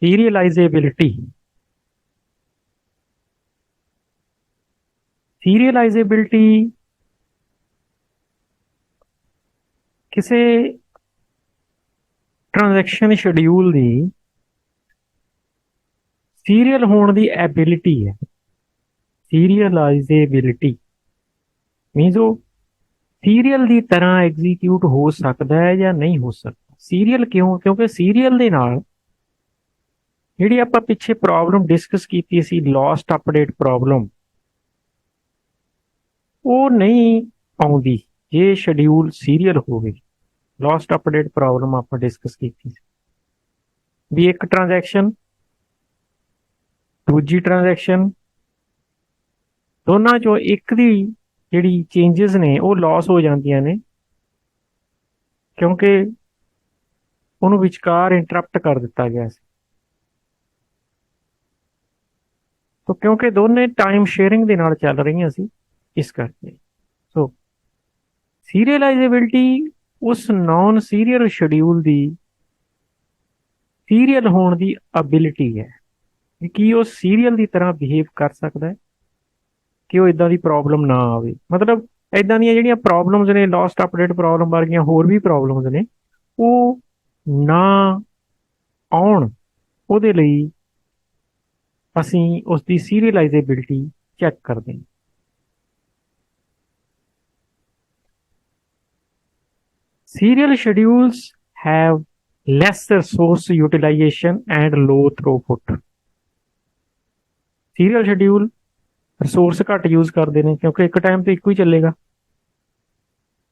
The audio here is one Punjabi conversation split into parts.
सीरियलाइजेबिलिटी सीरियलाइजेबिलिटी किसी ट्रांजैक्शन शेड्यूल की सीरियल होने की एबिलिटी है। सीरियलाइजेबिलिटी मीनस वो सीरियल की तरह एग्जीक्यूट हो सकता है या नहीं हो सकता। सीरियल क्यों? क्योंकि सीरियल के नाल जिहड़ी आपां पिछे प्रॉब्लम डिस्कस की सी लॉस्ट अपडेट प्रॉब्लम वो नहीं आउंदी जे शेड्यूल सीरियल होवे। लॉस्ट अपडेट प्रॉब्लम आपां डिस्कस की भी एक ट्रांजैक्शन दूजी ट्रांजैक्शन दोनों चो एक दी जिहड़ी चेंजिस ने वो लॉस हो जांदियां ने क्योंकि उन्होंने विचकार इंटरप्ट कर दिता गया सी। तो क्योंकि दोनों टाइम शेयरिंग दे नाल चल रही सी इस करके सो सीरियलाइजेबिलिटी उस नॉन सीरियल शेड्यूल की सीरियल होने की एबिलिटी है कि वो सीरियल की तरह बिहेव कर सकता है कि वो इदां दी प्रॉब्लम ना आवे। मतलब इदां दी जिहड़ियां प्रॉब्लम्स ने लॉस्ट अपडेट प्रॉब्लम वर्गियां होर भी प्रॉब्लम्स ने वो ना आउण ਉਹਦੇ ਲਈ ਅਸੀਂ ਉਸ ਦੀ ਸੀਰੀਅਲਾਈਜ਼ੇबिलिटी ਚੈੱਕ ਕਰਦੇ ਹਾਂ। Serial schedules have less resource utilization and low throughput। Serial schedule resource घट यूज करते हैं क्योंकि एक टाइम तो एक ही चलेगा,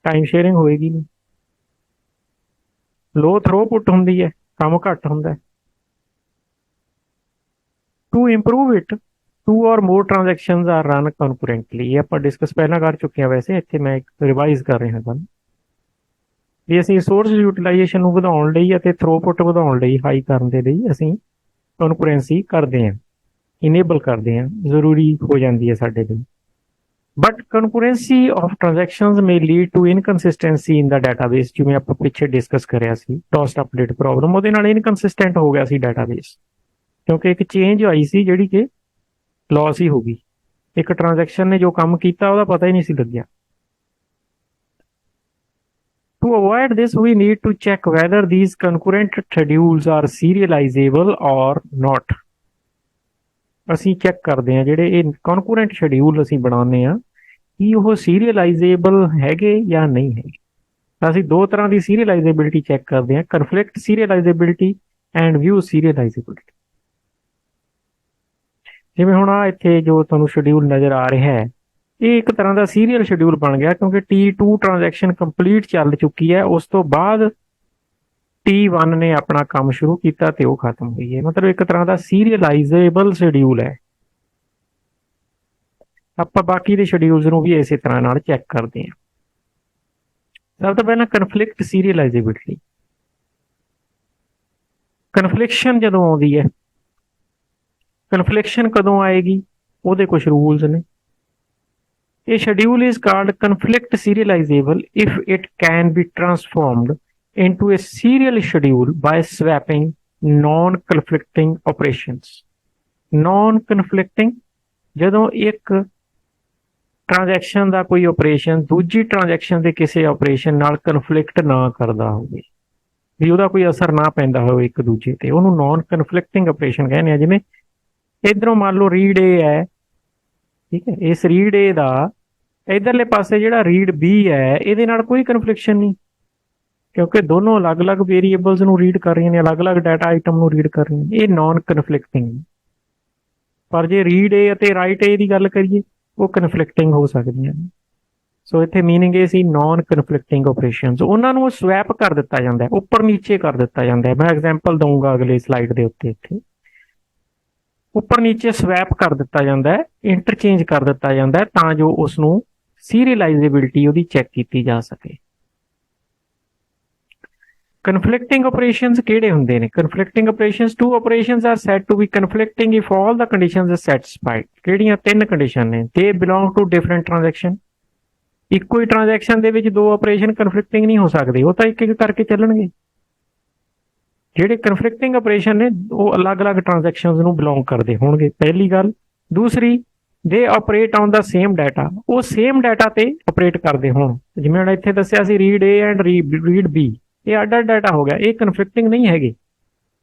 टाइम शेयरिंग होएगी नहीं। लो थ्रोपुट होंगी है, काम घट होंगे। टू इंप्रूव इट टू और मोर ट्रांजैक्शंस आर रन कॉन्करेंटली। ये आप डिस्कस पहला कर चुके हैं, वैसे इतने मैं एक रिवाइज कर रहा गल भी ਅਸੀਂ ਰਿਸੋਰਸ ਯੂਟਿਲਾਈਜੇਸ਼ਨ ਨੂੰ ਵਧਾਉਣ ਲਈ ਅਤੇ ਥ੍ਰੋਪੁੱਟ ਵਧਾਉਣ ਲਈ ਹਾਈ ਕਰਨ ਦੇ ਲਈ ਅਸੀਂ ਕਨਕੁਰੈਂਸੀ ਕਰਦੇ ਹਾਂ, ਇਨੇਬਲ ਕਰਦੇ ਹਾਂ, ਜ਼ਰੂਰੀ ਹੋ ਜਾਂਦੀ ਹੈ ਸਾਡੇ ਲਈ। बट कंकरेंसी ऑफ ट्रांजैक्शंस में lead to inconsistency in the database. जिवें आपां पिछे डिस्कस करिया सी लॉस्ट अपडेट प्रॉब्लम, ਉਹਦੇ ਨਾਲ इनकंसिस्टेंट हो गया सी डेटाबेस क्योंकि एक चेंज आई सी जिहड़ी कि लॉस ही हो गई। एक ट्रांजैक्शन ने जो काम किया ਉਹਦਾ पता ही नहीं सी लग्या। To avoid this, we need to check whether these concurrent schedules are serializable or not। ਅਸੀਂ ਚੈੱਕ ਕਰਦੇ ਹਾਂ ਜਿਹੜੇ ਇਹ ਕਨਕਰੈਂਟ ਸ਼ੈਡਿਊਲ ਅਸੀਂ ਬਣਾਉਂਦੇ ਹਾਂ ਕਿ ਉਹ ਸੀਰੀਅਲਾਈਜ਼ੇਬਲ ਹੈਗੇ ਜਾਂ ਨਹੀਂ ਹੈਗੇ। ਤਾਂ ਅਸੀਂ ਦੋ ਤਰ੍ਹਾਂ ਦੀ ਸੀਰੀਅਲਾਈਜ਼ੇਬਿਲਿਟੀ ਚੈੱਕ ਕਰਦੇ ਹਾਂ, ਕਨਫਲਿਕਟ ਸੀਰੀਅਲਾਈਜ਼ੇਬਿਲਿਟੀ ਐਂਡ ਵਿਊ ਸੀਰੀਅਲਾਈਜ਼ੇਬਿਲਿਟੀ। ਜਿਵੇਂ ਹੁਣ ਆ ਇੱਥੇ ਜੋ ਤੁਹਾਨੂੰ ਸ਼ੈਡਿਊਲ ਨਜ਼ਰ ਆ ਰਿਹਾ ਹੈ, ਇਹ ਇੱਕ ਤਰ੍ਹਾਂ ਦਾ ਸੀਰੀਅਲ ਸ਼ੈਡਿਊਲ ਬਣ ਗਿਆ ਕਿਉਂਕਿ T2 ट्रांजैक्शन ਕੰਪਲੀਟ ਚੱਲ ਚੁੱਕੀ ਹੈ। ਉਸ ਤੋਂ ਬਾਅਦ T1 ਨੇ ਆਪਣਾ ਕੰਮ ਸ਼ੁਰੂ ਕੀਤਾ ਤੇ ਉਹ ਖਤਮ ਹੋਈ ਹੈ। ਮਤਲਬ ਇੱਕ ਤਰ੍ਹਾਂ ਦਾ ਸੀਰੀਅਲਾਈਜ਼ੇਬਲ ਸ਼ੈਡਿਊਲ ਹੈ। ਆਪਾਂ ਬਾਕੀ ਦੇ ਸ਼ੈਡਿਊਲਸ ਨੂੰ ਵੀ ਇਸੇ ਤਰ੍ਹਾਂ ਨਾਲ ਚੈੱਕ ਕਰਦੇ ਹਾਂ। ਸਭ ਤੋਂ ਪਹਿਲਾਂ ਕਨਫਲਿਕਟ ਸੀਰੀਅਲਾਈਜ਼ੇਬਿਲਿਟੀ। ਕਨਫਲਿਕਸ਼ਨ ਜਦੋਂ ਆਉਂਦੀ ਹੈ, ਕਨਫਲਿਕਸ਼ਨ ਕਦੋਂ ਆਏਗੀ ਉਹਦੇ ਕੁਝ ਰੂਲਸ ਨੇ। A schedule is called conflict serializable if it can be transformed into a serial schedule by swapping non-conflicting operations। Non-conflicting ਜਦੋਂ ਇੱਕ ट्रांजैक्शन ਦਾ ਕੋਈ ਆਪਰੇਸ਼ਨ ਦੂਜੀ ट्रांजैक्शन ਦੇ ਕਿਸੇ ਆਪਰੇਸ਼ਨ ਨਾਲ ਕਨਫਲਿਕਟ ਨਾ ਕਰਦਾ ਹੋਵੇ, ਵੀ ਉਹਦਾ ਕੋਈ ਅਸਰ ਨਾ ਪੈਂਦਾ ਹੋਵੇ ਇੱਕ ਦੂਜੇ ਤੇ, ਉਹਨੂੰ ਨॉन ਕਨਫਲਿਕਟਿੰਗ ਆਪਰੇਸ਼ਨ ਕਹਿੰਦੇ ਆ। ਜਿਵੇਂ ਇਧਰੋਂ ਮੰਨ ਲਓ ਰੀਡ A ਹੈ, ਠੀਕ ਹੈ, ਇਸ ਰੀਡ A ਦਾ ਇਧਰਲੇ ਪਾਸੇ ਜਿਹੜਾ ਰੀਡ B ਹੈ ਇਹਦੇ ਨਾਲ ਕੋਈ ਕਨਫਲਿਕਸ਼ਨ ਨਹੀਂ ਕਿਉਂਕਿ ਦੋਨੋਂ ਅਲੱਗ-ਅਲੱਗ ਵੇਰੀਏਬਲਸ ਨੂੰ ਰੀਡ ਕਰ ਰਹੀਆਂ ਨੇ, ਅਲੱਗ-ਅਲੱਗ ਡਾਟਾ ਆਈਟਮ ਨੂੰ ਰੀਡ ਕਰ ਰਹੀਆਂ ਨੇ, ਇਹ ਨॉन ਕਨਫਲਿਕਟਿੰਗ। ਪਰ ਜੇ ਰੀਡ A ਅਤੇ ਰਾਈਟ A ਦੀ ਗੱਲ ਕਰੀਏ ਉਹ ਕਨਫਲਿਕਟਿੰਗ ਹੋ ਸਕਦੀਆਂ ਨੇ। ਸੋ ਇੱਥੇ ਮੀਨਿੰਗ ਇਹ ਸੀ ਨॉन ਕਨਫਲਿਕਟਿੰਗ ਆਪਰੇਸ਼ਨਸ, ਉਹਨਾਂ ਨੂੰ ਸਵੈਪ ਕਰ ਦਿੱਤਾ ਜਾਂਦਾ ਹੈ, ਉੱਪਰ ਨੀਚੇ ਕਰ ਦਿੱਤਾ ਜਾਂਦਾ ਹੈ। ਮੈਂ ਐਗਜ਼ਾਮਪਲ ਦਊਂਗਾ ਅਗਲੇ ਸਲਾਈਡ ਦੇ ਉੱਤੇ। ਇੱਥੇ ਉੱਪਰ ਨੀਚੇ ਸਵੈਪ ਕਰ ਦਿੱਤਾ ਜਾਂਦਾ ਹੈ, ਇੰਟਰਚੇਂਜ ਕਰ ਦਿੱਤਾ ਜਾਂਦਾ ਹੈ ਤਾਂ ਜੋ ਉਸ ਨੂੰ ਸੀਰੀਅਲਾਈਜ਼ੇਬਿਲਿਟੀ ਉਹਦੀ ਚੈੱਕ ਕੀਤੀ ਜਾ ਸਕੇ। ਕਨਫਲਿਕਟਿੰਗ ਆਪਰੇਸ਼ਨਸ ਕਿਹੜੇ ਹੁੰਦੇ ਨੇ? Conflicting operations, two operations are said to be conflicting if all the conditions are satisfied. ਕਿਹੜੀਆਂ? ਤਿੰਨ ਕੰਡੀਸ਼ਨ ਨੇ। ਦੇ ਬਿਲੋਂਗ ਟੂ ਡਿਫਰੈਂਟ ਟ੍ਰਾਂਜੈਕਸ਼ਨ। ਇੱਕੋ ਹੀ ਟ੍ਰਾਂਜੈਕਸ਼ਨ ਦੇ ਵਿੱਚ ਦੋ ਆਪਰੇਸ਼ਨ ਕਨਫਲਿਕਟਿੰਗ ਨਹੀਂ ਹੋ ਸਕਦੇ, ਉਹ ਤਾਂ ਇੱਕ ਇੱਕ ਕਰਕੇ ਚੱਲਣਗੇ। ਜਿਹੜੇ ਕਨਫਲਿਕਟਿੰਗ ਆਪਰੇਸ਼ਨ ਨੇ ਉਹ ਅਲੱਗ-ਅਲੱਗ ਟ੍ਰਾਂਜੈਕਸ਼ਨਸ ਨੂੰ ਬਿਲੋਂਗ ਕਰਦੇ ਹੋਣਗੇ, ਪਹਿਲੀ ਗੱਲ। ਦੂਸਰੀ, they operate on the same data, ਉਹ ਸੇਮ ਡਾਟਾ ਤੇ ਆਪਰੇਟ ਕਰਦੇ ਹੋਣ। ਜਿਵੇਂ ਹੁਣ ਇੱਥੇ ਦੱਸਿਆ ਸੀ read A and read B, ਇਹ ਅੱਡ ਅੱਡ ਡਾਟਾ ਹੋ ਗਿਆ, ਇਹ ਕਨਫਲਿਕਟਿੰਗ ਨਹੀਂ ਹੈਗੇ।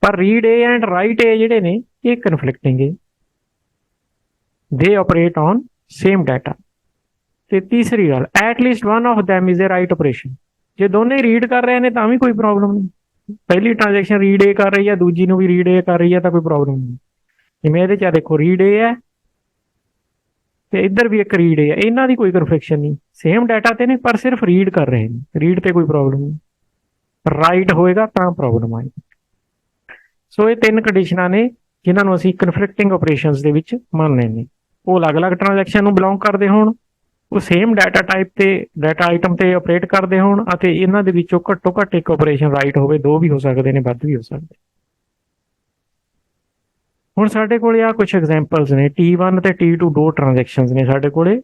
ਪਰ ਰੀਡ ਏ ਐਂਡ ਰਾਈਟ ਏ ਜਿਹੜੇ ਨੇ ਇਹ ਕਨਫਲਿਕਟਿੰਗ ਹੈ। ਦੇ ਆਪਰੇਟ ਔਨ ਸੇਮ ਡਾਟਾ। ਤੇ ਤੀਸਰੀ ਗੱਲ, at least one of them is a right operation. ਜੇ ਦੋਨੇ ਰੀਡ ਕਰ ਰਹੇ ਨੇ ਤਾਂ ਵੀ ਕੋਈ ਪ੍ਰੋਬਲਮ ਨਹੀਂ। ਪਹਿਲੀ ਟ੍ਰਾਂਜੈਕਸ਼ਨ ਰੀਡ ਏ ਕਰ ਰਹੀ ਹੈ, ਦੂਜੀ ਨੂੰ ਵੀ ਰੀਡ ਏ ਕਰ ਰਹੀ ਹੈ, ਤਾਂ ਕੋਈ ਪ੍ਰੋਬਲਮ ਨਹੀਂ। ਜਿਵੇਂ ਇਹਦੇ 'ਚ ਆ ਦੇਖੋ ਰੀਡ ਏ ਹੈ ਤੇ ਇੱਧਰ ਵੀ ਇੱਕ ਰੀਡ ਏ ਹੈ, ਇਹਨਾਂ ਦੀ ਕੋਈ ਕਨਫਲਿਕਸ਼ਨ ਨਹੀਂ, ਸੇਮ ਡਾਟਾ ਤੇ ਨੇ ਪਰ ਸਿਰਫ ਰੀਡ ਕਰ ਰਹੇ ਨੇ, ਰੀਡ ਤੇ ਕੋਈ ਪ੍ਰੋਬਲਮ ਨਹੀਂ। ਰਾਈਟ ਹੋਏਗਾ ਤਾਂ ਪ੍ਰੋਬਲਮ ਆਏਗੀ। ਸੋ ਇਹ ਤਿੰਨ ਕੰਡੀਸ਼ਨਾਂ ਨੇ ਜਿਨ੍ਹਾਂ ਨੂੰ ਅਸੀਂ ਕਨਫਲਿਕਟਿੰਗ ਆਪਰੇਸ਼ਨਸ ਦੇ ਵਿੱਚ ਮੰਨਦੇ ਨੇ। ਉਹ ਅਲੱਗ-ਅਲੱਗ ਟ੍ਰਾਂਜੈਕਸ਼ਨ ਨੂੰ ਬਿਲੋਂਗ ਕਰਦੇ ਹੋਣ, ਉਹ ਸੇਮ ਡਾਟਾ ਟਾਈਪ ਤੇ ਡਾਟਾ ਆਈਟਮ ਤੇ ਆਪਰੇਟ ਕਰਦੇ ਹੋਣ, ਅਤੇ ਇਹਨਾਂ ਦੇ ਵਿੱਚੋਂ ਘੱਟੋ ਘੱਟ ਇੱਕ ਆਪਰੇਸ਼ਨ ਰਾਈਟ ਹੋਵੇ, ਦੋ ਵੀ ਹੋ ਸਕਦੇ ਨੇ, ਵੱਧ ਵੀ ਹੋ ਸਕਦੇ। ਹੁਣ ਸਾਡੇ ਕੋਲੇ ਆ ਕੁਝ ਐਗਜ਼ਾਮਪਲਸ ਨੇ। T1 ਤੇ T2 ਦੋ ਟ੍ਰਾਂਜੈਕਸ਼ਨਸ ਨੇ ਸਾਡੇ ਕੋਲੇ।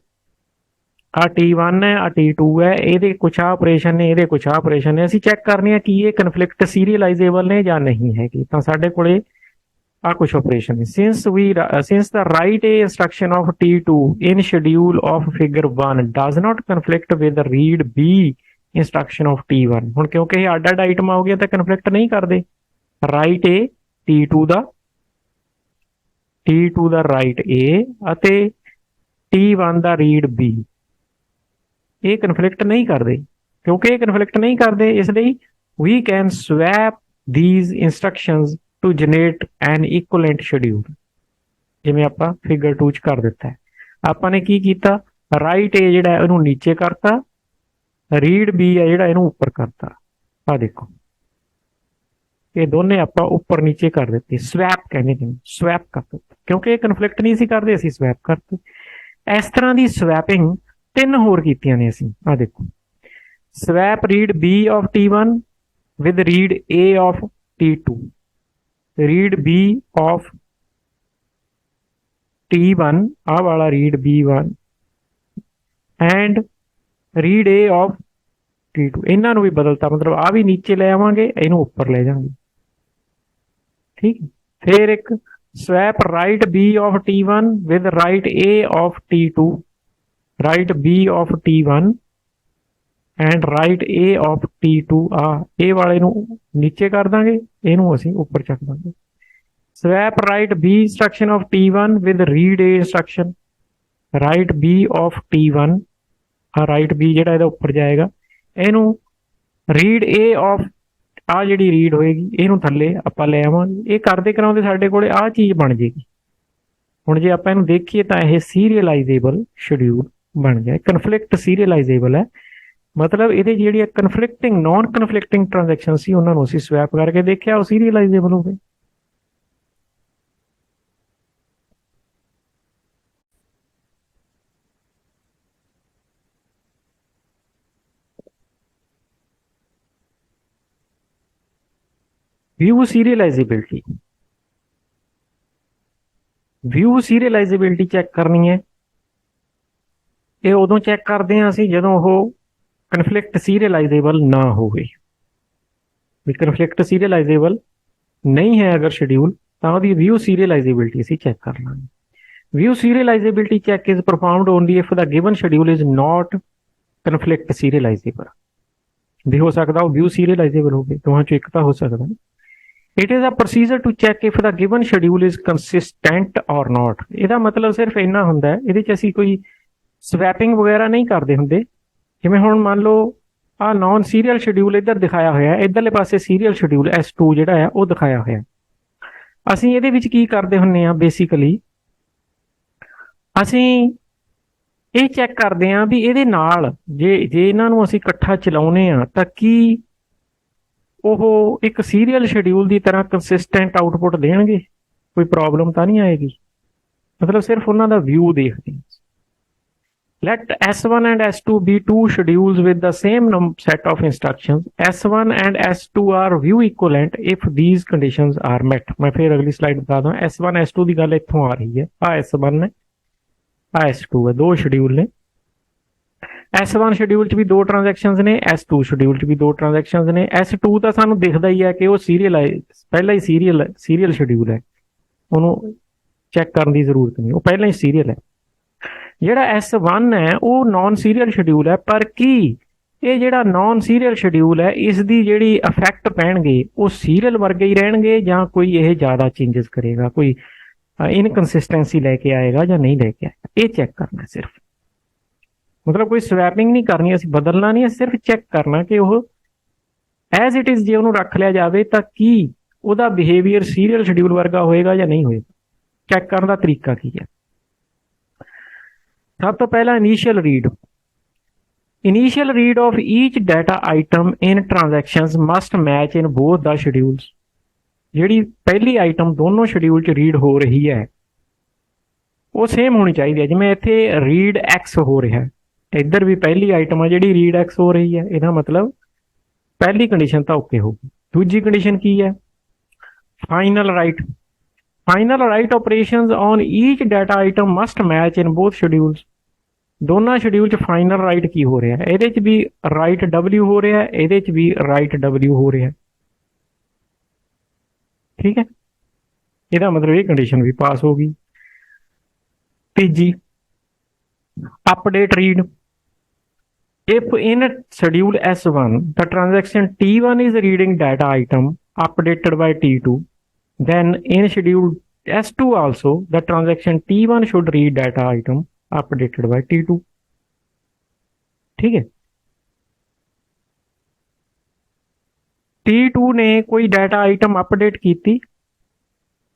ਆ T1 ਹੈ, ਆ T2 ਹੈ, ਇਹਦੇ ਕੁਛ ਆ ਆਪਰੇਸ਼ਨ ਨੇ, ਇਹਦੇ ਕੁਛ ਆ ਆਪਰੇਸ਼ਨ ਨੇ। ਅਸੀਂ ਚੈੱਕ ਕਰਨੀ ਆ ਕਿ ਇਹ ਕਨਫਲਿਕਟ ਸੀਰੀਅਲਾਈਜ਼ੇਬਲ ਨੇ ਜਾਂ ਨਹੀਂ ਹੈਗੀ। ਤਾਂ ਸਾਡੇ ਕੋਲੇ ਆ ਕੁਛ ਆਪਰੇਸ਼ਨ ਨੇ। since the write a instruction of T2 in schedule of figure 1 does not conflict with the read B instruction of T1, ਹੁਣ ਕਿਉਂਕਿ ਇਹ ਅੱਡ ਅੱਡ ਆਈਟਮ ਹੋ ਗਈਆਂ ਤਾਂ ਕਨਫਲਿਕਟ ਨਹੀਂ ਕਰਦੇ। Right A T2 the right A ਅਤੇ T1 ਦਾ ਰੀਡ B, ਇਹ ਕਨਫਲਿਕਟ ਨਹੀਂ ਕਰਦੇ। ਕਿਉਂਕਿ ਇਹ ਕਨਫਲਿਕਟ ਨਹੀਂ ਕਰਦੇ, ਇਸ ਲਈ we can swap these instructions to generate an equivalent schedule, ਜਿਵੇਂ ਆਪਾਂ ਫਿਗਰ 2 ਚ ਕਰ ਦਿੱਤਾ ਹੈ। ਆਪਾਂ ਨੇ ਕੀ ਕੀਤਾ, ਰਾਈਟ ਏ ਜਿਹੜਾ ਇਹਨੂੰ ਨੀਚੇ ਕਰਤਾ, ਰੀਡ ਬੀ ਹੈ ਜਿਹੜਾ ਇਹਨੂੰ ਉੱਪਰ ਕਰਤਾ। ਆ ਦੇਖੋ ਇਹ ਦੋਨੇ ਆਪਾਂ ਉੱਪਰ ਨੀਚੇ ਕਰ ਦਿੱਤੇ, ਸਵੈਪ ਕਹਿੰਦੇ ਨੇ, ਸਵੈਪ ਕਰ ਦਿੱਤਾ। ਕਿਉਂਕਿ ਇਹ ਕਨਫਲਿਕਟ ਨਹੀਂ ਸੀ ਕਰਦੇ, ਅਸੀਂ ਸਵੈਪ ਕਰਤੇ। ਇਸ ਤਰ੍ਹਾਂ ਦੀ ਸਵੈਪਿੰਗ ਤਿੰਨ ਹੋਰ ਕੀਤੀਆਂ ਨੇ ਅਸੀਂ। ਆ ਦੇਖੋ, swap read B of T1 with read A of T2, read B of T1 आ वाला read B1 and read A of T2, इन्हों भी बदलता, मतलब आ भी नीचे ले आवांगे, इनू ऊपर ले जाएंगे। ठीक, फिर एक swap write B of T1 with right A of T2, right B of T1 and right A of T2, आ ए वाले नू नीचे कर देंगे, इनू असीं ऊपर चक देंगे। Swap write B instruction of T1 with read A instruction, write B of T1, आ राइट B जिहड़ा इहदा ऊपर जाएगा, इनू रीड A ऑफ आ जिहड़ी रीड होएगी इनू थल्ले आपां ले आवांगे। ये करदे कराउंदे साडे कोले आ चीज़ बन जाएगी। हुण जे आपां इहनू देखीए तां इह सीरीअलाइजेबल शेड्यूल बन गया। कन्फ्लिक्ट सीरीअलाइजेबल है, मतलब ਇਹਦੇ ਜਿਹੜੀ ਕਨਫਲਿਕਟਿੰਗ ਨॉन ਕਨਫਲਿਕਟਿੰਗ ਟ੍ਰਾਂਜੈਕਸ਼ਨ ਸੀ ਉਹਨਾਂ ਨੂੰ ਅਸੀਂ ਸਵੈਪ ਕਰਕੇ ਦੇਖਿਆ, ਉਹ ਸੀਰੀਅਲਾਈਜ਼ੇਬਲ ਹੋ ਗਏ। व्यू सीरीअलाइजेबिलिटी चैक करनी है। ये उदों चैक करते हैं ਅਸੀਂ ਜਦੋਂ ਉਹ कन्फ्लिक्ट सीरीअलाइजेबल ना हो, कन्फ्लिक्ट सीरीअलाइजेबल नहीं है अगर शेड्यूल, तो व्यू सीरीअलाइजेबिलिटी असीं चैक कर लांगे। View serializability check is performed only if the given schedule is not conflict serializable. भी हो सकता व्यू सीरीअलाइजेबल हो गए, दोवां चों एक तां हो सकदा। It is a procedure to check if the given schedule is consistent और नॉट। इहदा मतलब सिर्फ इन्ना हुंदा है, इहदे च असीं कोई स्वैपिंग वगैरह नहीं करते हुंदे। जिवें हुण मान लो आ नॉन सीरीअल शेड्यूल इधर दिखाया होया, इधरले पासे सीरीअल शेड्यूल S2 जिहड़ा है वो दिखाया होया। असीं इहदे विच की करदे हुंदे आ, बेसिकली असीं ਇਹ ਚੈੱਕ ਕਰਦੇ ਹਾਂ ਵੀ ਇਹਦੇ ਨਾਲ ਜੇ ਇਹਨਾਂ ਨੂੰ ਅਸੀਂ ਇਕੱਠਾ ਚਲਾਉਨੇ ਆ ਤਾਂ ਕੀ ਉਹ ਇੱਕ ਸੀਰੀਅਲ ਸ਼ਡਿਊਲ ਦੀ ਤਰ੍ਹਾਂ ਕੰਸਿਸਟੈਂਟ ਆਊਟਪੁੱਟ ਦੇਣਗੇ, ਕੋਈ ਪ੍ਰੋਬਲਮ ਤਾਂ ਨਹੀਂ ਆਏਗੀ। ਮਤਲਬ ਸਿਰਫ ਉਹਨਾਂ ਦਾ ਵਿਊ ਦੇਖਦੇ ਹਾਂ। Let S1 and S2 be two schedules with the same set of instructions. S1 and S2 are view equivalent if these conditions are met. मैं फिर अगली स्लाइड बता दूँ। S1 S2 की गल इत्थों आ रही है, आ S1 है, आ S2 है, दो शेड्यूल ने। S1 ਸ਼ਡਿਊਲ 'ਚ ਵੀ 2 ਟ੍ਰਾਂਜੈਕਸ਼ਨਸ ਨੇ, S2 ਸ਼ਡਿਊਲ 'ਚ ਵੀ 2 ਟ੍ਰਾਂਜੈਕਸ਼ਨਸ ਨੇ। S2 ਤਾਂ ਸਾਨੂੰ ਦਿਖਦਾ ਹੀ ਹੈ ਕਿ ਉਹ ਪਹਿਲਾਂ ਹੀ ਸੀਰੀਅਲ ਸ਼ਡਿਊਲ ਹੈ, ਉਹਨੂੰ ਚੈੱਕ ਕਰਨ ਦੀ ਜ਼ਰੂਰਤ ਨਹੀਂ, ਉਹ ਪਹਿਲਾਂ ਹੀ ਸੀਰੀਅਲ ਹੈ। ਜਿਹੜਾ S1 ਹੈ ਉਹ ਨਾਨ ਸੀਰੀਅਲ ਸ਼ਡਿਊਲ ਹੈ, ਪਰ ਕੀ ਇਹ ਜਿਹੜਾ ਨਾਨ ਸੀਰੀਅਲ ਸ਼ਡਿਊਲ ਹੈ ਇਸ ਦੀ ਜਿਹੜੀ ਇਫੈਕਟ ਪੈਣਗੇ ਉਹ ਸੀਰੀਅਲ ਵਰਗੇ ਹੀ ਰਹਿਣਗੇ ਜਾਂ ਕੋਈ ਇਹ ਜ਼ਿਆਦਾ ਚੇਂਜਸ ਕਰੇਗਾ, ਕੋਈ ਇਨਕਨਸਿਸਟੈਂਸੀ ਲੈ ਕੇ ਆਏਗਾ ਜਾਂ ਨਹੀਂ ਲੈ ਕੇ ਆਏਗਾ, ਇਹ ਚੈੱਕ ਕਰਨਾ ਸਿਰਫ। ਮਤਲਬ ਕੋਈ ਸਵੈਪਿੰਗ ਨਹੀਂ ਕਰਨੀ, ਅਸੀਂ ਬਦਲਣਾ ਨਹੀਂ, ਅਸੀਂ ਸਿਰਫ ਚੈੱਕ ਕਰਨਾ ਕਿ ਉਹ ਐਜ਼ ਇਟ ਇਜ਼ ਜੇ ਉਹਨੂੰ ਰੱਖ ਲਿਆ ਜਾਵੇ ਤਾਂ ਕੀ ਉਹਦਾ ਬਿਹੇਵੀਅਰ ਸੀਰੀਅਲ ਸ਼ਡਿਊਲ ਵਰਗਾ ਹੋਏਗਾ ਜਾਂ ਨਹੀਂ ਹੋਏਗਾ। ਚੈੱਕ ਕਰਨ ਦਾ ਤਰੀਕਾ ਕੀ ਹੈ? ਸਭ ਤੋਂ ਪਹਿਲਾਂ initial read. Initial read of each data item in transactions must match in both the schedules। ਜਿਹੜੀ ਪਹਿਲੀ ਆਈਟਮ ਦੋਨੋਂ ਸ਼ਡਿਊਲ 'ਚ ਰੀਡ ਹੋ ਰਹੀ ਹੈ ਉਹ ਸੇਮ ਹੋਣੀ ਚਾਹੀਦੀ ਹੈ। ਜਿਵੇਂ ਇੱਥੇ ਰੀਡ ਐਕਸ ਹੋ ਰਿਹਾ, ਇੱਧਰ ਵੀ ਪਹਿਲੀ ਆਈਟਮ ਆ ਜਿਹੜੀ ਰੀਡ ਐਕਸ ਹੋ ਰਹੀ ਹੈ, ਇਹਦਾ ਮਤਲਬ ਪਹਿਲੀ ਕੰਡੀਸ਼ਨ ਤਾਂ ਓਕੇ ਹੋਊਗੀ। ਦੂਜੀ ਕੰਡੀਸ਼ਨ ਕੀ ਹੈ? Final write. Final write operations on each data item must match in both schedules. ਦੋਨਾਂ ਸ਼ਡਿਊਲ 'ਚ ਫਾਈਨਲ ਰਾਈਟ ਕੀ ਹੋ ਰਿਹਾ? ਇਹਦੇ 'ਚ ਵੀ ਰਾਈਟ W ਹੋ ਰਿਹਾ, ਇਹਦੇ 'ਚ ਵੀ ਰਾਈਟ W ਹੋ ਰਿਹਾ। ਠੀਕ ਹੈ, ਇਹਦਾ ਮਤਲਬ ਇਹ ਕੰਡੀਸ਼ਨ ਵੀ ਪਾਸ ਹੋ ਗਈ। ਤੀਜੀ, update read। If in schedule S1 the transaction T1 is reading data item updated by T2, then in schedule S2 also the transaction T1 should read data item updated by T2। ठीक है, T2 ने कोई डाटा आइटम अपडेट की थी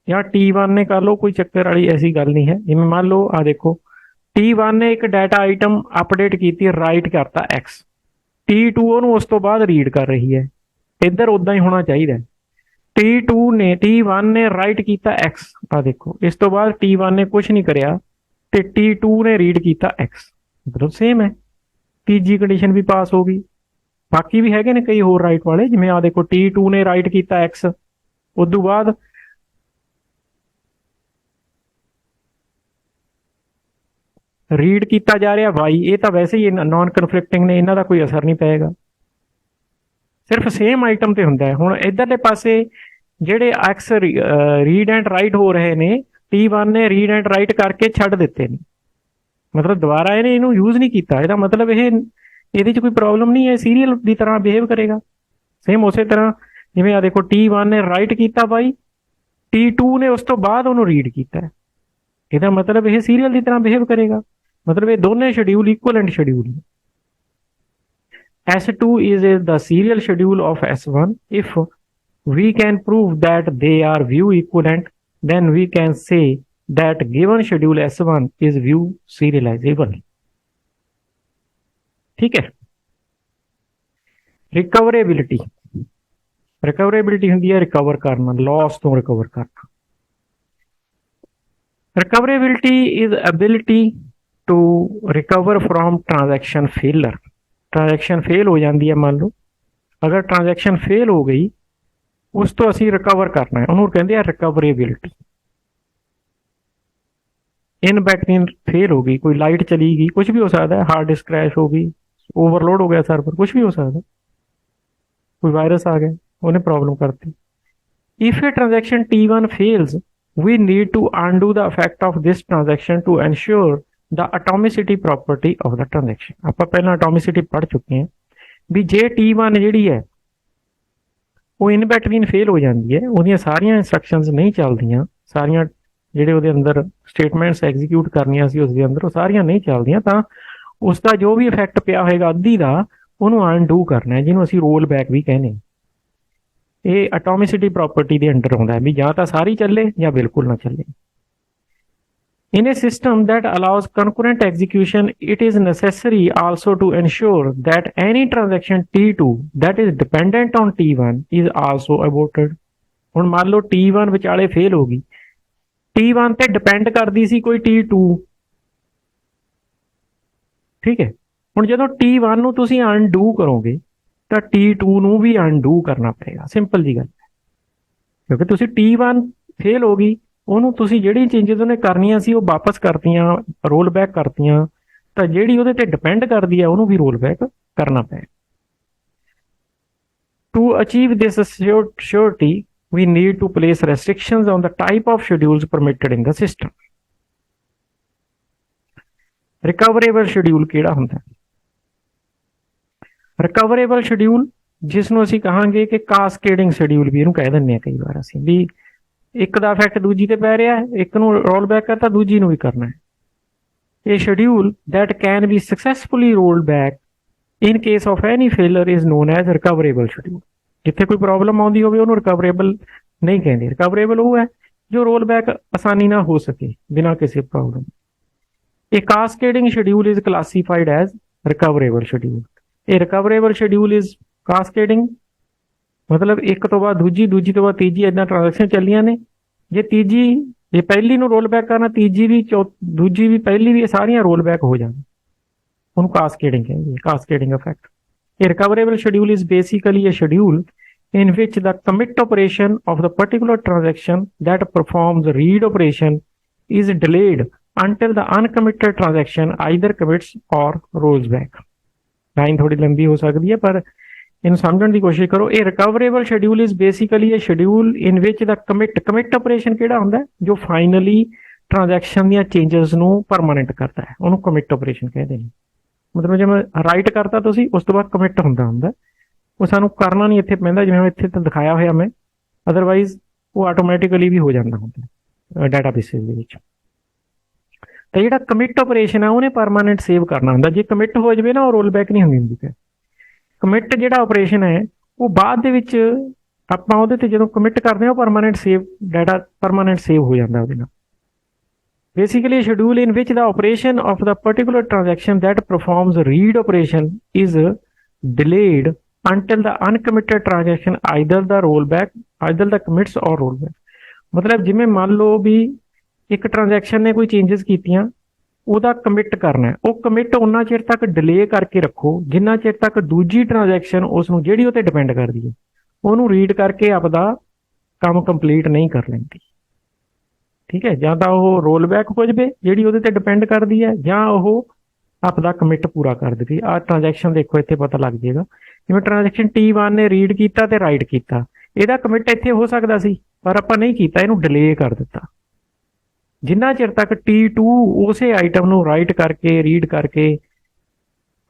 या T1 ने कर लो, कोई चक्कर वाली ऐसी गल नहीं है। जिवें मान लो आ देखो T1 ने एक डाटा आइटम अपडेट की थी, राइट करता X, T2 ਉਹਨੂੰ ਉਸ ਤੋਂ ਬਾਅਦ ਰੀਡ ਕਰ ਰਹੀ ਹੈ। ਇੱਧਰ ਉਦਾਂ ਹੀ ਹੋਣਾ ਚਾਹੀਦਾ। T1 ਨੇ ਰਾਈਟ ਕੀਤਾ X, ਆ ਦੇਖੋ ਇਸ ਤੋਂ ਬਾਅਦ T1 ਨੇ ਕੁਝ ਨਹੀਂ ਕਰਿਆ ਤੇ T2 ਨੇ ਰੀਡ ਕੀਤਾ X, ਮਤਲਬ ਸੇਮ ਹੈ। ਤੀਜੀ ਕੰਡੀਸ਼ਨ ਵੀ ਪਾਸ ਹੋ ਗਈ। ਬਾਕੀ ਵੀ ਹੈਗੇ ਨੇ ਕਈ ਹੋਰ ਰਾਈਟ ਵਾਲੇ, ਜਿਵੇਂ ਆ ਦੇਖੋ T2 ਨੇ ਰਾਈਟ ਕੀਤਾ X, ਉਸ ਤੋਂ ਬਾਅਦ ਰੀਡ ਕੀਤਾ ਜਾ ਰਿਹਾ Y, ਇਹ ਤਾਂ ਵੈਸੇ ਹੀ ਨਾਨ ਕਨਫਲਿਕਟਿੰਗ ਨੇ, ਇਹਨਾਂ ਦਾ ਕੋਈ ਅਸਰ ਨਹੀਂ ਪਏਗਾ, ਸਿਰਫ ਸੇਮ ਆਈਟਮ ਤੇ ਹੁੰਦਾ ਹੈ। ਹੁਣ ਇਧਰਲੇ ਪਾਸੇ ਜਿਹੜੇ X ਰੀਡ ਐਂਡ ਰਾਈਟ ਹੋ ਰਹੇ ਨੇ, T1 ਨੇ ਰੀਡ ਐਂਡ ਰਾਈਟ ਕਰਕੇ ਛੱਡ ਦਿੱਤੇ ਨੇ, ਮਤਲਬ ਦੁਬਾਰਾ ਇਹਨੇ ਇਹਨੂੰ ਯੂਜ਼ ਨਹੀਂ ਕੀਤਾ। ਇਹਦਾ ਮਤਲਬ ਇਹਦੇ 'ਚ ਕੋਈ ਪ੍ਰੋਬਲਮ ਨਹੀਂ ਹੈ, ਸੀਰੀਅਲ ਦੀ ਤਰ੍ਹਾਂ ਬਿਹੇਵ ਕਰੇਗਾ। ਸੇਮ ਉਸੇ ਤਰ੍ਹਾਂ ਜਿਵੇਂ ਆ ਦੇਖੋ T1 ਨੇ ਰਾਈਟ ਕੀਤਾ Y, T2 ਨੇ ਉਸ ਤੋਂ ਬਾਅਦ ਉਹਨੂੰ ਰੀਡ ਕੀਤਾ, ਇਹਦਾ ਮਤਲਬ ਇਹ ਸੀਰੀਅਲ ਦੀ ਤਰ੍ਹਾਂ ਬਿਹੇਵ ਕਰੇਗਾ। ਮਤਲਬ ਇਹ ਦੋਨੇ ਸ਼ਡਿਊਲ ਇਕੁਅਲੈਂਟ ਸ਼ਡਿਊਲ ਨੇ। S2 is the serial schedule of S1। If we can prove that they are view equivalent, then we can say that given schedule S1 is view serializable। ठीक है। रिकवरेबिलिटी, रिकवरेबिलिटी ਹੁੰਦੀ ਹੈ ਰਿਕਵਰ ਕਰਨਾ, ਲॉस ਤੋਂ ਰਿਕਵਰ ਕਰਨਾ। Recoverability is ability to recover from transaction failure। Transaction fail हो जाती है, मान लो अगर ट्रांजैक्शन फेल हो गई उस तो असी रिकवर करना है, उन्होंने कहते हैं रिकवरेबिलिटी। इन बैटरीन फेल हो गई, कोई लाइट चली गई, कुछ भी हो सकता है, हार्ड डिस्क क्रैश हो गई, ओवरलोड हो गया सर्वर, कुछ भी हो सकता है, कोई वायरस आ गया उन्हें प्रॉब्लम करती। If a transaction T1 fails we need to undo the effect of this transaction to ensure the atomicity property of the transaction। ਆਪਾਂ ਪਹਿਲਾਂ atomicity ਪੜ੍ਹ ਚੁੱਕੇ ਹਾਂ ਵੀ ਜੇ T1 ਜਿਹੜੀ ਹੈ ਉਹ ਇਨ ਬਿਟਵੀਨ ਫੇਲ ਹੋ ਜਾਂਦੀ ਹੈ, ਉਹਦੀਆਂ ਸਾਰੀਆਂ ਇੰਸਟਰਕਸ਼ਨਸ ਨਹੀਂ ਚੱਲਦੀਆਂ, ਸਾਰੀਆਂ ਜਿਹੜੇ ਉਹਦੇ ਅੰਦਰ ਸਟੇਟਮੈਂਟਸ ਐਗਜ਼ੀਕਿਊਟ ਕਰਨੀਆਂ ਸੀ ਉਸਦੇ ਅੰਦਰ ਉਹ ਸਾਰੀਆਂ ਨਹੀਂ ਚੱਲਦੀਆਂ, ਤਾਂ ਉਸ ਦਾ ਜੋ ਵੀ ਇਫੈਕਟ ਪਿਆ ਹੋਏਗਾ ਅੱਧੀ ਦਾ, ਉਹਨੂੰ ਅਨਡੂ ਕਰਨਾ ਹੈ, ਜਿਹਨੂੰ ਅਸੀਂ ਰੋਲ ਬੈਕ ਵੀ ਕਹਿੰਦੇ ਹਾਂ। ਇਹ ਐਟੋਮਿਸਿਟੀ ਪ੍ਰੋਪਰਟੀ ਦੇ ਅੰਡਰ ਆਉਂਦਾ ਵੀ ਜਾਂ ਤਾਂ ਸਾਰੀ ਚੱਲੇ ਜਾਂ ਬਿਲਕੁਲ ਨਾ ਚੱਲੇ। In a system that allows concurrent execution, it is necessary also to ensure that any transaction T2 that is dependent on T1 is also aborted। ਹੁਣ ਮੰਨ ਲਓ T1 ਵਿਚਾਲੇ ਫੇਲ ਹੋ ਗਈ, T1 ਤੇ ਡਿਪੈਂਡ ਕਰਦੀ ਸੀ ਕੋਈ T2, ਠੀਕ ਹੈ। ਹੁਣ ਜਦੋਂ T1 ਨੂੰ ਤੁਸੀਂ ਅਨਡੂ ਕਰੋਗੇ ਤਾਂ T2 ਨੂੰ ਵੀ ਅਨਡੂ ਕਰਨਾ ਪਏਗਾ, ਸਿੰਪਲ ਜੀ ਗੱਲ ਹੈ। ਕਿਉਂਕਿ ਤੁਸੀਂ T1 ਫੇਲ ਹੋ ਗਈ, ਉਹਨੂੰ ਤੁਸੀਂ ਜਿਹੜੀ ਚੇਂਜਸ ਉਹਨੇ ਕਰਨੀਆਂ ਸੀ ਉਹ ਵਾਪਸ ਕਰਤੀਆਂ, ਰੋਲ ਬੈਕ ਕਰਤੀਆਂ, ਤਾਂ ਜਿਹੜੀ ਉਹਦੇ ਤੇ ਡਿਪੈਂਡ ਕਰਦੀ ਹੈ ਉਹਨੂੰ ਵੀ ਰੋਲ ਬੈਕ ਕਰਨਾ ਪਏ। To achieve this surety, we need to place restrictions on the type of schedules permitted in the system. Recoverable schedule ਕਿਹੜਾ ਹੁੰਦਾ? Recoverable schedule ਜਿਸ ਨੂੰ ਅਸੀਂ ਕਹਾਂਗੇ ਕਿ ਕਾਸਕੇਡਿੰਗ ਸ਼ਡਿਊਲ ਵੀ ਇਹਨੂੰ ਕਹਿ ਦਿੰਦੇ ਆ ਕਈ ਵਾਰ ਅਸੀਂ, ਵੀ ਇੱਕ ਦਾ ਇਫੈਕਟ ਦੂਜੀ ਤੇ ਪੈ ਰਿਹਾ, ਇੱਕ ਨੂੰ ਰੋਲ ਬੈਕ ਕਰਤਾ ਦੂਜੀ ਨੂੰ ਵੀ ਕਰਨਾ ਹੈ। ਇਹ schedule that can be successfully rolled back in case of any failure is known as recoverable schedule। ਜਿੱਥੇ ਕੋਈ ਪ੍ਰੋਬਲਮ ਆਉਂਦੀ ਹੋਵੇ ਉਹਨੂੰ ਰਿਕਵਰੇਬਲ ਨਹੀਂ ਕਹਿੰਦੇ। ਰਿਕਵਰੇਬਲ ਉਹ ਹੈ ਜੋ ਰੋਲ ਬੈਕ ਆਸਾਨੀ ਨਾਲ ਹੋ ਸਕੇ ਬਿਨਾਂ ਕਿਸੇ ਪ੍ਰੋਬਲਮ। ਇਹ cascading schedule is classified as recoverable schedule. ਇਹ ਰਿਕਵਰੇਬਲ ਸ਼ਡਿਊਲ ਇਜ਼ ਕਾਸਕੇਡਿੰਗ ਮਤਲਬ ਇੱਕ ਤੋਂ ਬਾਅਦ ਦੂਜੀ, ਦੂਜੀ ਤੋਂ ਬਾਅਦ ਤੀਜੀ, ਇੱਦਾਂ ਟ੍ਰਾਂਜੈਕਸ਼ਨ ਚੱਲੀਆਂ ਨੇ। ਜੇ ਪਹਿਲੀ ਨੂੰ ਰੋਲ ਬੈਕ ਕਰਨਾ, ਤੀਜੀ ਵੀ, ਦੂਜੀ ਵੀ, ਪਹਿਲੀ ਵੀ, ਸਾਰੀਆਂ ਰੋਲ ਬੈਕ ਹੋ ਜਾਣ, ਉਹਨੂੰ ਕਾਸਕੇਡਿੰਗ ਕਹਿੰਦੇ, cascading effect. A recoverable schedule is basically a schedule in which the commit operation of the particular transaction that performs read operation is delayed until the uncommitted transaction either commits or rolls back। Line थोड़ी लंबी हो सकती है पर इन्हें समझने की कोशिश करो। A recoverable schedule is basically a schedule in which the commit operation केड़ा होंदा है जो finally transaction दियां changes ਨੂੰ permanent करता है, ਉਹਨੂੰ commit operation कहते हैं। ਮਤਲਬ ਜਿਵੇਂ ਰਾਈਟ ਕਰਤਾ ਤੁਸੀਂ ਉਸ ਤੋਂ ਬਾਅਦ ਕਮਿਟ ਹੁੰਦਾ ਉਹ ਸਾਨੂੰ ਕਰਨਾ ਨਹੀਂ ਇੱਥੇ ਪੈਂਦਾ, ਜਿਵੇਂ ਇੱਥੇ ਤਾਂ ਦਿਖਾਇਆ ਹੋਇਆ ਮੈਂ, ਅਦਰਵਾਈਜ਼ ਉਹ ਆਟੋਮੈਟਿਕਲੀ ਵੀ ਹੋ ਜਾਂਦਾ ਹੁੰਦਾ ਡਾਟਾਬੇਸਿਸ ਦੇ ਵਿੱਚ। ਤਾਂ ਜਿਹੜਾ ਕਮਿਟ ਆਪਰੇਸ਼ਨ ਆ ਉਹਨੇ ਪਰਮਾਨੈਂਟ ਸੇਵ ਕਰਨਾ ਹੁੰਦਾ। ਜੇ ਕਮਿਟ ਹੋ ਜਾਵੇ ਨਾ ਉਹ ਰੋਲ ਬੈਕ ਨਹੀਂ ਹੁੰਦੀ। ਕਮਿਟ ਜਿਹੜਾ ਆਪਰੇਸ਼ਨ ਹੈ ਉਹ ਬਾਅਦ ਦੇ ਵਿੱਚ ਆਪਾਂ ਉਹਦੇ ਤੇ ਜਦੋਂ ਕਮਿਟ ਕਰਦੇ ਹਾਂ ਉਹ permanent save data permanent save ਹੋ ਜਾਂਦਾ ਉਹਦੇ ਨਾਲ। Basically, a schedule in which the operation of the particular transaction that performs read operation is delayed until the uncommitted transaction either the commits or rollback। मतलब जिमें मान लो भी एक ट्रांजैक्शन ने कोई चेंजेस कीतियां ਉਹਦਾ ਕਮਿਟ ਕਰਨਾ ਹੈ, ਉਹ ਕਮਿਟ ਉਹਨਾਂ ਚਿਰ ਤੱਕ ਡਿਲੇ ਕਰਕੇ ਰੱਖੋ ਜਿੰਨਾ ਚਿਰ ਤੱਕ ਦੂਜੀ ਟ੍ਰਾਂਜੈਕਸ਼ਨ ਉਸ ਨੂੰ ਜਿਹੜੀ ਉਹ ਤੇ ਡਿਪੈਂਡ ਕਰਦੀ ਹੈ ਉਹਨੂੰ ਰੀਡ ਕਰਕੇ ਆਪਦਾ ਕੰਮ ਕੰਪਲੀਟ ਨਹੀਂ ਕਰ ਲੈਂਦੀ। ਠੀਕ ਹੈ, ਜਾਂ ਤਾਂ ਉਹ ਰੋਲ ਬੈਕ ਹੋ ਜਾਵੇ ਜਿਹੜੀ ਉਹਦੇ ਤੇ ਡਿਪੈਂਡ ਕਰਦੀ ਹੈ, ਜਾਂ ਉਹ ਆਪਦਾ ਕਮਿਟ ਪੂਰਾ ਕਰ ਦੇਵੇ। ਆਹ ਟ੍ਰਾਂਜੈਕਸ਼ਨ ਦੇਖੋ ਇੱਥੇ ਪਤਾ ਲੱਗ ਜਾਏਗਾ, ਜਿਵੇਂ ਟ੍ਰਾਂਜੈਕਸ਼ਨ T1 ਨੇ ਰੀਡ ਕੀਤਾ ਤੇ ਰਾਈਟ ਕੀਤਾ, ਇਹਦਾ ਕਮਿਟ ਇੱਥੇ ਹੋ ਸਕਦਾ ਸੀ ਪਰ ਆਪਾਂ ਨਹੀਂ ਕੀਤਾ, ਇਹਨੂੰ ਡਿਲੇ ਕਰ ਦਿੱਤਾ। ਜਿੰਨਾ ਚਿਰ ਤੱਕ T2 ਉਸੇ ਆਈਟਮ ਨੂੰ ਰਾਈਟ ਕਰਕੇ ਰੀਡ ਕਰਕੇ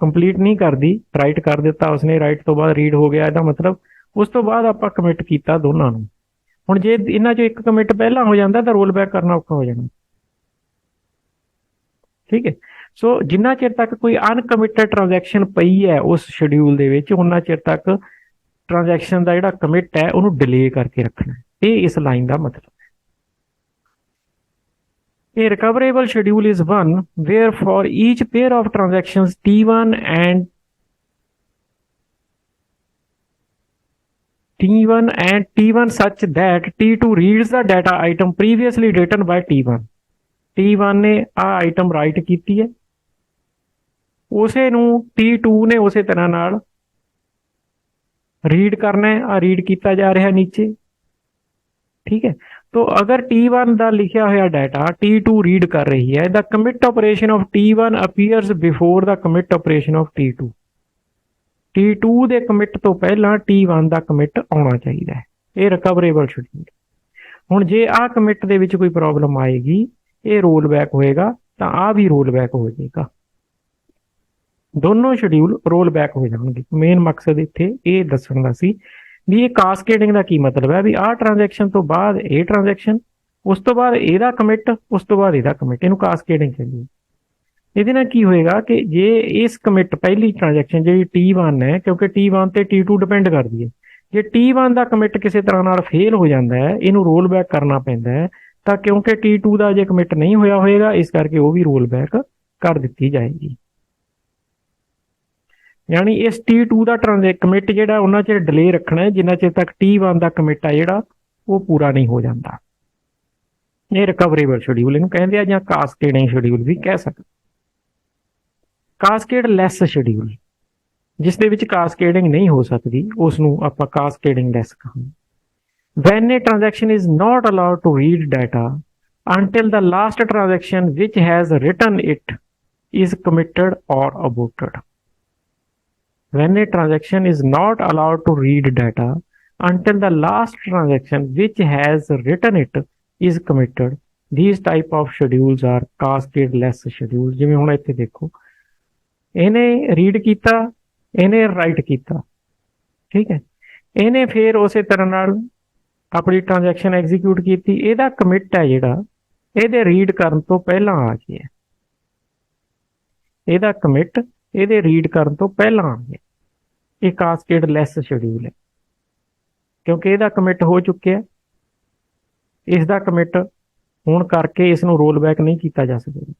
ਕੰਪਲੀਟ ਨਹੀਂ ਕਰਦੀ, ਰਾਈਟ ਕਰ ਦਿੱਤਾ ਉਸਨੇ, ਰਾਈਟ ਤੋਂ ਬਾਅਦ ਰੀਡ ਹੋ ਗਿਆ, ਇਹਦਾ ਮਤਲਬ ਉਸ ਤੋਂ ਬਾਅਦ ਆਪਾਂ ਕਮਿਟ ਕੀਤਾ ਦੋਨਾਂ ਨੂੰ। ਹੁਣ ਜੇ ਇਹਨਾਂ ਚੋਂ ਇੱਕ ਕਮਿਟ ਪਹਿਲਾਂ ਹੋ ਜਾਂਦਾ ਤਾਂ ਰੋਲ ਬੈਕ ਕਰਨਾ ਔਖਾ ਹੋ ਜਾਣਾ। ਠੀਕ ਹੈ, ਸੋ ਜਿੰਨਾ ਚਿਰ ਤੱਕ ਕੋਈ ਅਨਕਮਿਟਡ ਟ੍ਰਾਂਜੈਕਸ਼ਨ ਪਈ ਹੈ ਉਸ ਸ਼ਡਿਊਲ ਦੇ ਵਿੱਚ, ਉਹਨਾਂ ਚਿਰ ਤੱਕ ਟ੍ਰਾਂਜੈਕਸ਼ਨ ਦਾ ਜਿਹੜਾ ਕਮਿਟ ਹੈ ਉਹਨੂੰ ਡਿਲੇ ਕਰਕੇ ਰੱਖਣਾ। ਇਹ ਇਸ ਲਾਈਨ ਦਾ ਮਤਲਬ ਹੈ। A recoverable schedule is one where for each pair of transactions T1 and T1 such that T2 reads the data item previously written by T1। T1 ਨੇ ਆ ਆਈਟਮ ਰਾਈਟ ਕੀਤੀ ਹੈ, ਉਸੇ ਨੂੰ T2 ਨੇ ਉਸੇ ਤਰ੍ਹਾਂ ਨਾਲ ਰੀਡ ਕਰਨਾ ਹੈ, ਆ ਰੀਡ ਕੀਤਾ ਜਾ ਰਿਹਾ ਨੀਚੇ। ਠੀਕ ਹੈ, तो अगर T1 ਦਾ ਲਿਖਿਆ ਹੋਇਆ ਡਾਟਾ T2 ਰੀਡ ਕਰ ਰਹੀ ਹੈ, the commit operation of T1 appears before the commit operation of T2। T2 ਦੇ ਕਮਿਟ ਤੋਂ ਪਹਿਲਾਂ T1 ਦਾ ਕਮਿਟ ਆਉਣਾ ਚਾਹੀਦਾ ਹੈ। ਇਹ ਰਿਕਵਰੇਬਲ ਸ਼ਡਿਊਲ। ਹੁਣ ਜੇ ਆਹ ਕਮਿਟ ਦੇ ਵਿੱਚ ਕੋਈ ਪ੍ਰੋਬਲਮ ਆਏਗੀ, ਇਹ ਰੋਲ ਬੈਕ ਹੋਏਗਾ ਤਾਂ ਆਹ ਵੀ ਰੋਲ ਬੈਕ ਹੋ ਜਾਏਗਾ, ਦੋਨੋਂ ਸ਼ਡਿਊਲ ਰੋਲ ਬੈਕ ਹੋ ਜਾਣਗੇ। ਮੇਨ ਮਕਸਦ ਇੱਥੇ ਇਹ ਦੱਸਣ ਦਾ ਸੀ ਵੀ ਇਹ ਕਾਸਕੇਡਿੰਗ ਦਾ ਕੀ ਮਤਲਬ ਹੈ, ਵੀ ਆਹ ਟ੍ਰਾਂਜੈਕਸ਼ਨ ਤੋਂ ਬਾਅਦ ਇਹ ਟ੍ਰਾਂਜੈਕਸ਼ਨ, ਉਸ ਤੋਂ ਬਾਅਦ ਇਹਦਾ ਕਮਿਟ, ਉਸ ਤੋਂ ਬਾਅਦ ਇਹਦਾ ਕਮਿਟ, ਇਹਨੂੰ ਕਾਸਕੇਡਿੰਗ ਕਹਿੰਦੇ। ਇਹਦੇ ਨਾਲ ਕੀ ਹੋਏਗਾ ਕਿ ਜੇ ਇਸ ਕਮਿਟ ਪਹਿਲੀ ਟ੍ਰਾਂਜੈਕਸ਼ਨ ਜਿਹੜੀ T1 ਹੈ, ਕਿਉਂਕਿ T1 ਤੇ T2 ਡਿਪੈਂਡ ਕਰਦੀ ਹੈ, ਜੇ T1 ਦਾ ਕਮਿਟ ਕਿਸੇ ਤਰ੍ਹਾਂ ਨਾਲ ਫੇਲ ਹੋ ਜਾਂਦਾ ਹੈ, ਇਹਨੂੰ ਰੋਲ ਬੈਕ ਕਰਨਾ ਪੈਂਦਾ ਹੈ, ਤਾਂ ਕਿਉਂਕਿ T2 ਦਾ ਜੇ ਕਮਿਟ ਨਹੀਂ ਹੋਇਆ ਹੋਏਗਾ, ਇਸ ਕਰਕੇ ਉਹ ਵੀ ਰੋਲ ਬੈਕ ਕਰ ਦਿੱਤੀ ਜਾਏਗੀ। ਯਾਨੀ ਇਸ T2 ਦਾ ਕਮਿਟ ਜਿਹੜਾ ਉਹਨਾਂ ਚਿਰ ਡਿਲੇ ਰੱਖਣਾ ਹੈ ਜਿੰਨਾ ਚਿਰ ਤੱਕ T1 ਦਾ ਕਮਿਟ ਆ ਜਿਹੜਾ ਉਹ ਪੂਰਾ ਨਹੀਂ ਹੋ ਜਾਂਦਾ। ਇਹ ਰਿਕਵਰੇਬਲ ਸ਼ਡਿਊਲ ਇਹਨੂੰ ਕਹਿੰਦੇ ਆ, ਜਾਂ ਕਾਸਕੇਡਿੰਗ ਸ਼ਡਿਊਲ ਵੀ ਕਹਿ ਸਕਦੇ। ਕਾਸਕੇਡ ਲੈਸ ਸ਼ਡਿਊਲ, ਜਿਸ ਦੇ ਵਿੱਚ ਕਾਸਕੇਡਿੰਗ ਨਹੀਂ ਹੋ ਸਕਦੀ, ਉਸ ਨੂੰ ਆਪਾਂ ਕਾਸਕੇਡਿੰਗ ਲੈਸ ਕਹਾਂਗੇ। When a transaction is not allowed to read data until the last transaction which has written it is committed or aborted. When a transaction is not allowed to read data until the last transaction which has written it is committed, these type of schedules are cascadeless schedules. ਜਿਵੇਂ ਹੁਣ ਇੱਥੇ ਦੇਖੋ, ਇਹਨੇ ਰੀਡ ਕੀਤਾ, ਇਹਨੇ ਰਾਈਟ ਕੀਤਾ, ਠੀਕ ਹੈ, ਇਹਨੇ ਫਿਰ ਉਸੇ ਤਰ੍ਹਾਂ ਨਾਲ ਆਪਣੀ ਟ੍ਰਾਂਜੈਕਸ਼ਨ ਐਗਜ਼ੀਕਿਊਟ ਕੀਤੀ, ਇਹਦਾ ਕਮਿਟ ਹੈ ਜਿਹੜਾ ਇਹਦੇ ਰੀਡ ਕਰਨ ਤੋਂ ਪਹਿਲਾਂ ਆ ਗਿਆ, ਇਹਦਾ ਕਮਿਟ ਇਹਦੇ ਰੀਡ ਕਰਨ ਤੋਂ ਪਹਿਲਾਂ ਆ ਗਿਆ। ਇਹ ਕਾਸਕੇਡਲੈਸ ਸ਼ਡਿਊਲ ਹੈ ਕਿਉਂਕਿ ਇਹਦਾ ਕਮਿਟ ਹੋ ਚੁੱਕਿਆ, ਇਸ ਦਾ ਕਮਿਟ ਹੋਣ ਕਰਕੇ ਇਸ ਨੂੰ ਰੋਲ ਬੈਕ ਨਹੀਂ ਕੀਤਾ ਜਾ ਸਕਦਾ।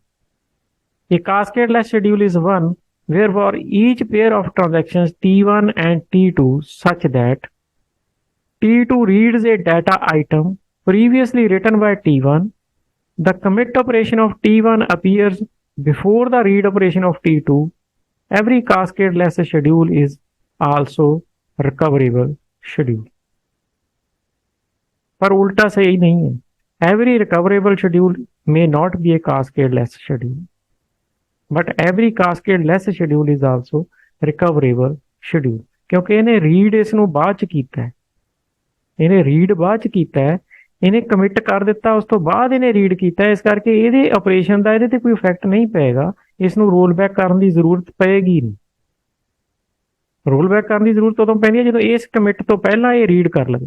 A cascadeless schedule is one where for each pair of transactions T1 and T2 such that T2 reads a data item previously written by T1, the commit operation of T1 appears before the read operation of T2. Every cascadeless schedule is also recoverable schedule. पर उल्टा सही नहीं है। Every recoverable schedule may not be a cascadeless schedule, but every cascadeless schedule is also recoverable schedule, क्योंकि ਇਹਨੇ रीड ਇਸ ਨੂੰ ਬਾਅਦ ਚ ਕੀਤਾ ਹੈ, ਇਹਨੇ ਰੀਡ ਬਾਅਦ ਚ ਕੀਤਾ ਹੈ, ਇਹਨੇ ਕਮਿਟ ਕਰ ਦਿੱਤਾ, ਉਸ ਤੋਂ ਬਾਅਦ ਇਹਨੇ ਰੀਡ ਕੀਤਾ, ਇਸ ਕਰਕੇ ਇਹਦੇ ਆਪਰੇਸ਼ਨ ਦਾ ਇਹਦੇ ਤੇ ਕੋਈ ਇਫੈਕਟ ਨਹੀਂ ਪਏਗਾ, ਇਸ ਨੂੰ ਰੋਲ ਬੈਕ ਕਰਨ ਦੀ ਜ਼ਰੂਰਤ ਪਏਗੀ ਨਹੀਂ। ਰੋਲ ਬੈਕ ਕਰਨ ਦੀ ਜ਼ਰੂਰਤ ਉਦੋਂ ਪੈਂਦੀ ਹੈ ਜਦੋਂ ਇਸ ਕਮਿਟ ਤੋਂ ਪਹਿਲਾਂ ਇਹ ਰੀਡ ਕਰ ਲਵੇ,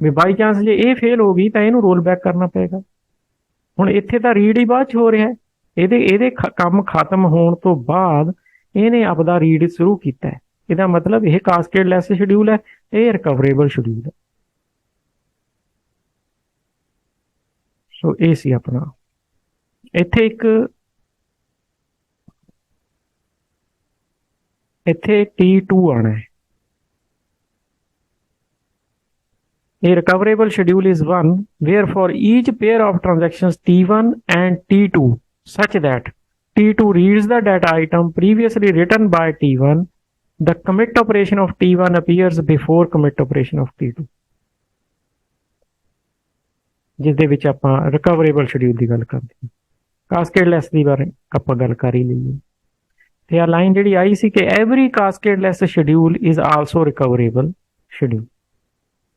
ਵੀ ਬਾਈ ਚਾਂਸ ਜੇ ਇਹ ਫੇਲ ਹੋ ਗਈ ਤਾਂ ਇਹਨੂੰ ਰੋਲ ਬੈਕ ਕਰਨਾ ਪਏਗਾ। ਹੁਣ ਇੱਥੇ ਤਾਂ ਰੀਡ ਹੀ ਬਾਅਦ ਚ ਹੋ ਰਿਹਾ, ਇਹਦੇ ਕੰਮ ਖਤਮ ਹੋਣ ਤੋਂ ਬਾਅਦ ਇਹਨੇ ਆਪਦਾ ਰੀਡ ਸ਼ੁਰੂ ਕੀਤਾ ਹੈ, ਇਹਦਾ ਮਤਲਬ ਇਹ ਕਾਸਕੇਡਲੈਸ ਸ਼ਡਿਊਲ ਹੈ, ਇਹ ਰਿਕਵਰੇਬਲ ਸ਼ਡਿਊਲ ਹੈ। ਸੋ ਇਹ ਸੀ ਆਪਣਾ, ਇੱਥੇ T2 ਆਣਾ ਹੈ। A recoverable schedule is one where for each pair of transactions T1 and T2 such that T2 reads the data item previously written by T1, the commit operation of T1 appears before commit operation of T2. ਜਿਸ ਦੇ ਵਿੱਚ ਆਪਾਂ ਰਿਕਵਰੇਬਲ ਸ਼ਡਿਊਲ ਦੀ ਗੱਲ ਕਰਦੇ ਹਾਂ, ਕਾਸਕੇਡਲੈਸ ਦੀ ਬਾਰੇ ਆਪਾਂ ਗੱਲ ਕਰ ਹੀ ਲਈਏ। ਤੇ ਆ ਲਾਈਨ ਜਿਹੜੀ ਆਈ ਸੀ ਕਿ every cascadeless schedule is also recoverable schedule,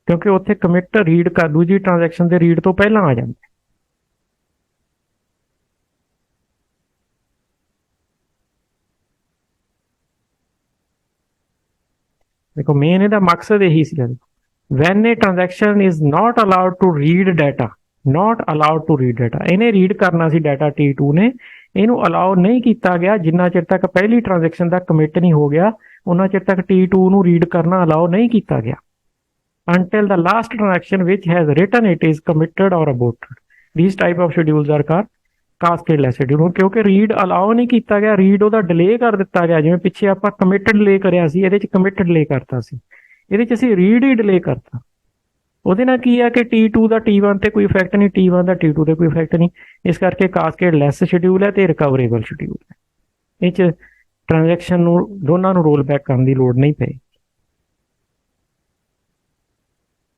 ਕਿਉਂਕਿ ਉੱਥੇ ਕਮਿਟ ਰੀਡ ਕਰ ਦੂਜੀ ਟ੍ਰਾਂਜੈਕਸ਼ਨ ਦੇ ਰੀਡ ਤੋਂ ਪਹਿਲਾਂ ਆ ਜਾਂਦਾ। देखो मेन ਇਹਦਾ ਮਕਸਦ ਇਹੀ ਸੀ, when a transaction is not allowed to read data, ਇਹਨੇ ਰੀਡ ਕਰਨਾ ਸੀ ਡਾਟਾ T2 ਨੇ, ਇਹਨੂੰ ਅਲਾਉ ਨਹੀਂ ਕੀਤਾ ਗਿਆ ਜਿੰਨਾ ਚਿਰ ਤੱਕ ਪਹਿਲੀ ਟ੍ਰਾਂਜੈਕਸ਼ਨ ਦਾ ਕਮਿਟ ਨਹੀਂ ਹੋ ਗਿਆ, ਉਹਨਾਂ ਚਿਰ ਤੱਕ T2 ਨੂੰ ਰੀਡ ਕਰਨਾ ਅਲਾਉ ਨਹੀਂ ਕੀਤਾ ਗਿਆ। Until the last transaction which has written it is committed or aborted. These type of schedules are called cascadeless schedule, ਕਿਉਂਕਿ ਰੀਡ ਅਲਾਉ ਨਹੀਂ ਕੀਤਾ ਗਿਆ, ਰੀਡ ਉਹਦਾ ਡਿਲੇ ਕਰ ਦਿੱਤਾ ਗਿਆ। ਜਿਵੇਂ ਪਿੱਛੇ ਆਪਾਂ ਕਮਿਟ ਡਿਲੇ ਕਰਿਆ ਸੀ, ਇਹਦੇ ਚ ਕਮਿਟ ਡਿਲੇ ਕਰਤਾ ਸੀ, ਇਹਦੇ ਚ ਅਸੀਂ ਰੀਡ ਹੀ ਡਿਲੇ ਕਰਤਾ। ਉਹਦੇ ਨਾਲ ਕੀ ਆ ਕਿ T2 ਦਾ T1 ਤੇ ਕੋਈ ਇਫੈਕਟ ਨਹੀਂ, T1 ਦਾ T2 ਤੇ ਕੋਈ ਇਫੈਕਟ ਨਹੀਂ, ਇਸ ਕਰਕੇ ਕਾਸਕੇਡਲੈਸ ਸ਼ਡਿਊਲ ਹੈ ਤੇ ਰਿਕਵਰੇਬਲ ਸ਼ਡਿਊਲ ਹੈ। ਇਹ ਚ ਟ੍ਰਾਂਜੈਕਸ਼ਨ ਨੂੰ ਦੋਨਾਂ ਨੂੰ ਰੋਲ ਬੈਕ ਕਰਨ ਦੀ ਲੋੜ ਨਹੀਂ ਪਈ।